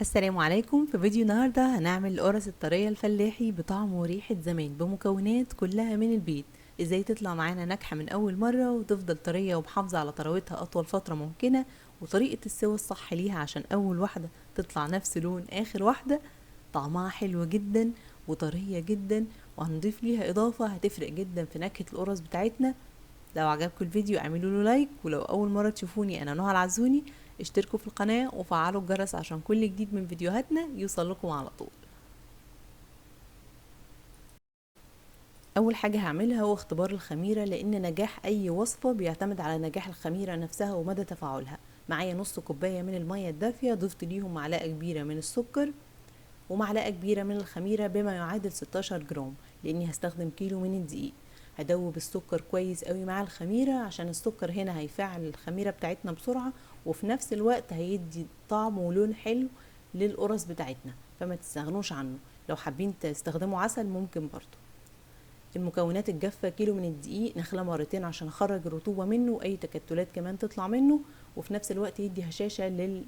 السلام عليكم. في فيديو النهاردة هنعمل القرص الطرية الفلاحي بطعم وريحة زمان بمكونات كلها من البيت. ازاي تطلع معانا ناجحة من اول مرة وتفضل طرية ومحافظة على طراوتها اطول فترة ممكنة، وطريقة السوى الصح ليها عشان اول واحدة تطلع نفس لون اخر واحدة. طعمها حلو جدا وطرية جدا، وهنضيف ليها اضافة هتفرق جدا في نكهة القرص بتاعتنا. لو عجبكم الفيديو اعملوا له لايك، ولو اول مرة تشوفوني انا نهى العزوني اشتركوا في القناة وفعلوا الجرس عشان كل جديد من فيديوهاتنا يوصل لكم على طول. اول حاجة هعملها هو اختبار الخميرة، لان نجاح اي وصفة بيعتمد على نجاح الخميرة نفسها ومدى تفاعلها. معايا نص كوباية من المية الدافية، ضفت ليهم معلقة كبيرة من السكر ومعلقة كبيرة من الخميرة بما يعادل 16 جرام، لاني هستخدم كيلو من الدقيق. هدوب السكر كويس قوي مع الخميرة عشان السكر هنا هيفعل الخميرة بتاعتنا بسرعة، وفي نفس الوقت هيدي طعم ولون حلو للقرص بتاعتنا، فما تستغنوش عنه. لو حابين تستخدموا عسل ممكن برضو. المكونات الجافة: كيلو من الدقيق نخلى مرتين عشان اخرج الرطوبة منه واي تكتلات كمان تطلع منه، وفي نفس الوقت يدي هشاشة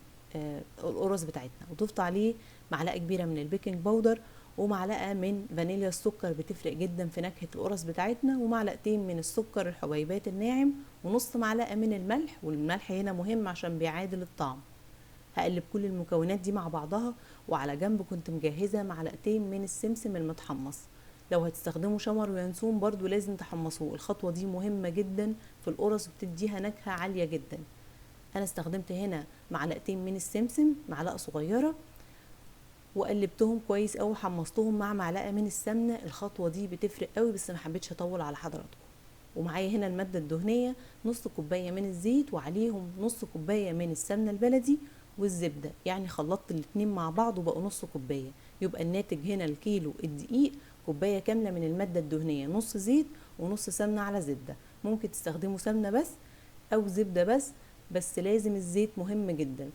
القرص بتاعتنا. وضفت عليه معلقة كبيرة من البيكنج باودر، ومعلقة من فانيليا السكر بتفرق جدا في نكهة القرص بتاعتنا، ومعلقتين من السكر الحبيبات الناعم، ونص معلقة من الملح، والملح هنا مهم عشان بيعادل الطعم. هقلب كل المكونات دي مع بعضها، وعلى جنب كنت مجهزة معلقتين من السمسم المتحمص. لو هتستخدموا شمر وينسون برضو لازم تحمصوه، الخطوة دي مهمة جدا في القرص وبتديها نكهة عالية جدا. انا استخدمت هنا معلقتين من السمسم، معلقة صغيرة، وقلبتهم كويس قوي، حمصتهم مع معلقة من السمنة. الخطوة دي بتفرق قوي بس ما حبيتش اطول على حضراتكم. ومعايا هنا المادة الدهنية: نص كوباية من الزيت وعليهم نص كوباية من السمنة البلدي والزبدة، يعني خلطت الاتنين مع بعض وبقوا نص كوباية. يبقى الناتج هنا الكيلو الدقيق كوباية كاملة من المادة الدهنية، نص زيت ونص سمنة على زبدة. ممكن تستخدموا سمنة بس او زبدة بس لازم الزيت مهم جدا.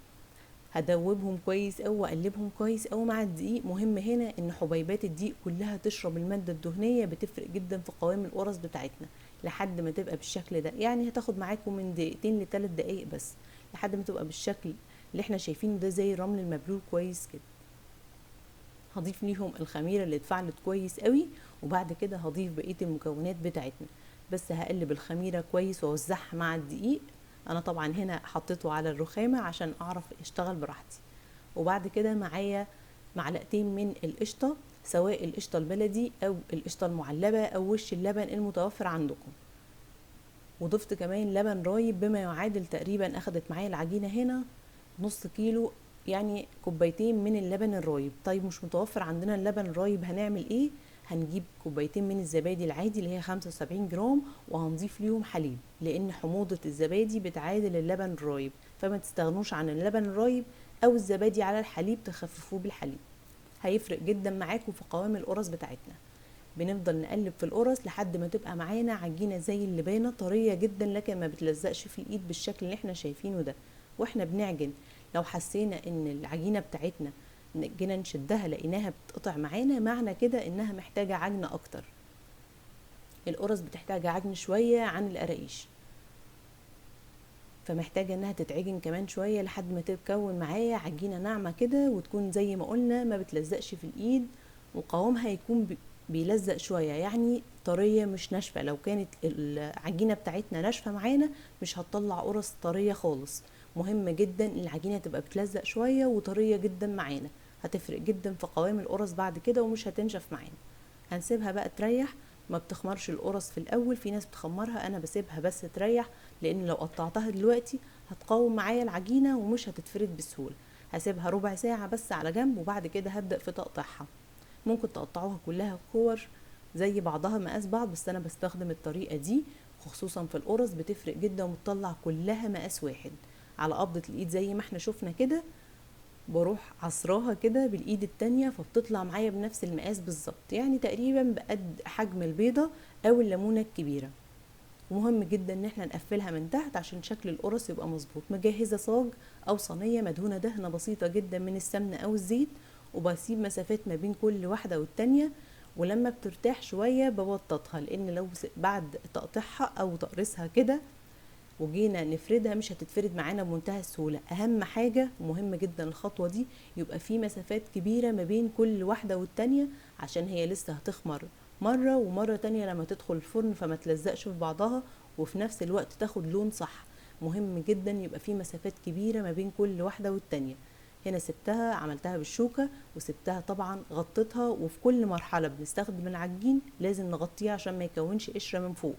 هدوبهم كويس أوي واقلبهم كويس أوي مع الدقيق. مهم هنا ان حبيبات الدقيق كلها تشرب المادة الدهنية، بتفرق جدا في قوام القرص بتاعتنا لحد ما تبقى بالشكل ده. يعني هتاخد معاكم من دقيقتين ل3 دقايق بس لحد ما تبقى بالشكل اللي احنا شايفينه ده، زي الرمل المبلول كويس كده. هضيف ليهم الخميرة اللي اتفعلت كويس قوي، وبعد كده هضيف بقية المكونات بتاعتنا. بس هقلب الخميرة كويس واوزعها مع الدقيق. انا طبعا هنا حطيته على الرخامة عشان اعرف اشتغل براحتي. وبعد كده معايا معلقتين من القشطة، سواء القشطة البلدي او القشطة المعلبة او وش اللبن المتوفر عندكم. وضفت كمان لبن رايب بما يعادل تقريبا، اخدت معايا العجينة هنا نص كيلو، يعني كوبايتين من اللبن الرايب. طيب مش متوفر عندنا اللبن الرايب هنعمل ايه؟ هنجيب كوبايتين من الزبادي العادي اللي هي 75 جرام، وهنضيف ليهم حليب، لان حموضة الزبادي بتعادل اللبن الرايب، فما تستغنوش عن اللبن الرايب او الزبادي على الحليب، تخففوه بالحليب. هيفرق جدا معاكم في قوام القرص بتاعتنا. بنفضل نقلب في القرص لحد ما تبقى معانا عجينة زي اللبانة، طرية جدا لكن ما بتلزقش في الايد بالشكل اللي احنا شايفينه ده. واحنا بنعجن لو حسينا ان العجينة بتاعتنا جينا نشدها لقيناها بتقطع معانا، معنى كده انها محتاجة عجن اكتر. القرص بتحتاج عجن شوية عن القراقيش، فمحتاجة انها تتعجن كمان شوية لحد ما تتكون معايا عجينة ناعمة كده، وتكون زي ما قلنا ما بتلزقش في الايد، وقوامها يكون بيلزق شوية، يعني طرية مش ناشفة. لو كانت العجينة بتاعتنا ناشفة معانا مش هتطلع قرص طرية خالص. مهم جدا العجينة تبقى بتلزق شوية وطرية جدا معانا، هتفرق جدا في قوام القرص بعد كده ومش هتنشف معانا. هنسيبها بقى تريح. ما بتخمرش القرص في الاول، في ناس بتخمرها، انا بسيبها بس تريح، لان لو قطعتها دلوقتي هتقاوم معايا العجينة ومش هتتفرد بسهولة. هسيبها ربع ساعة بس على جنب، وبعد كده هبدأ في تقطيعها. ممكن تقطعوها كلها كور زي بعضها مقاس بعض، بس انا بستخدم الطريقة دي خصوصا في القرص، بتفرق جدا وبتطلع كلها مقاس واحد على قبضة الايد زي ما احنا شفنا كده. بروح عصراها كده بالايد التانية فبتطلع معايا بنفس المقاس بالظبط، يعني تقريبا بقد حجم البيضة او الليمونة الكبيرة. ومهم جدا ان احنا نقفلها من تحت عشان شكل القرص يبقى مظبوط. مجهزة صاج او صينية مدهونة دهنة بسيطة جدا من السمنة او الزيت، وبسيب مسافات ما بين كل واحدة والتانية، ولما بترتاح شوية ببططها، لان لو بعد تقطيعها او تقرصها كده وجينا نفردها مش هتتفرد معانا بمنتهى السهولة. اهم حاجة ومهم جدا الخطوة دي يبقى في مسافات كبيرة ما بين كل واحدة والتانية، عشان هي لسه هتخمر مرة ومرة تانية لما تدخل الفرن، فما تلزقش في بعضها وفي نفس الوقت تاخد لون صح. مهم جدا يبقى في مسافات كبيرة ما بين كل واحدة والتانية. هنا سبتها عملتها بالشوكة وسبتها طبعا غطيتها، وفي كل مرحلة بنستخدم العجين لازم نغطيها عشان ما يكونش قشرة من فوق.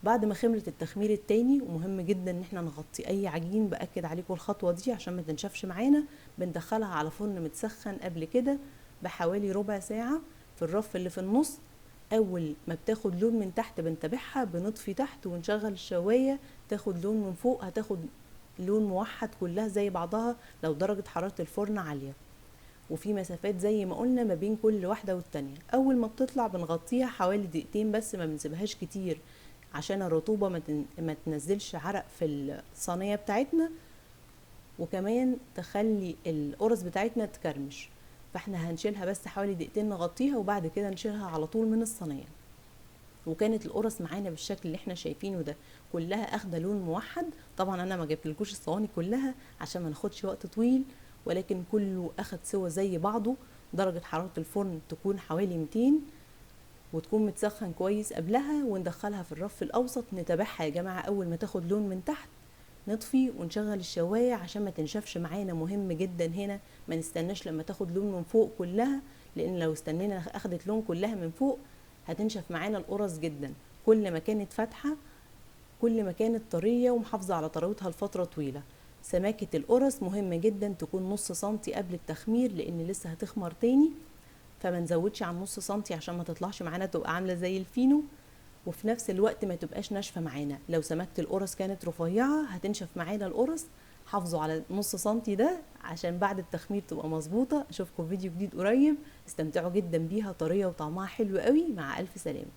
بعد ما خمرت التخمير التاني، ومهم جدا ان احنا نغطي اي عجين، باكد عليكم الخطوة دي عشان ما تنشفش معانا، بندخلها على فرن متسخن قبل كده بحوالي ربع ساعة في الرف اللي في النص. اول ما بتاخد لون من تحت بنتابعها، بنطفي تحت ونشغل الشواية تاخد لون من فوق، هتاخد لون موحد كلها زي بعضها لو درجة حرارة الفرن عالية. وفي مسافات زي ما قلنا ما بين كل واحدة والتانية. اول ما بتطلع بنغطيها حوالي دقيقتين بس، ما بنسيبهاش كتير عشان الرطوبة ما تنزلش عرق في الصينية بتاعتنا، وكمان تخلي القرص بتاعتنا تكرمش. فاحنا هنشيلها بس حوالي دقيقتين نغطيها، وبعد كده نشيلها على طول من الصينية. وكانت القرص معانا بالشكل اللي احنا شايفينه ده، كلها اخده لون موحد. طبعا انا ما جبتلكوش الصواني كلها عشان ما ناخدش وقت طويل، ولكن كله اخد سوا زي بعضه. درجة حرارة الفرن تكون حوالي 200، وتكون متسخن كويس قبلها، وندخلها في الرف الاوسط. نتابعها يا جماعة، اول ما تاخد لون من تحت نطفي ونشغل الشواية عشان ما تنشفش معانا. مهم جدا هنا ما نستناش لما تاخد لون من فوق كلها، لان لو استنينا اخدت لون كلها من فوق هتنشف معانا القرص جدا. كل ما كانت فاتحة كل ما كانت طرية ومحافظة على طراوتها لفترة طويلة. سماكة القرص مهم جدا تكون نص سنتي قبل التخمير، لان لسه هتخمر تاني، فما نزودش عن نص سنتي عشان ما تطلعش معانا تبقى عاملة زي الفينو، وفي نفس الوقت ما تبقاش ناشفة معانا. لو سمكة القرص كانت رفيعة هتنشف معانا القرص. حافظوا على نص سنتي ده عشان بعد التخمير تبقى مظبوطة. اشوفكم فيديو جديد قريب، استمتعوا جدا بيها، طرية وطعمها حلو قوي. مع الف سلامة.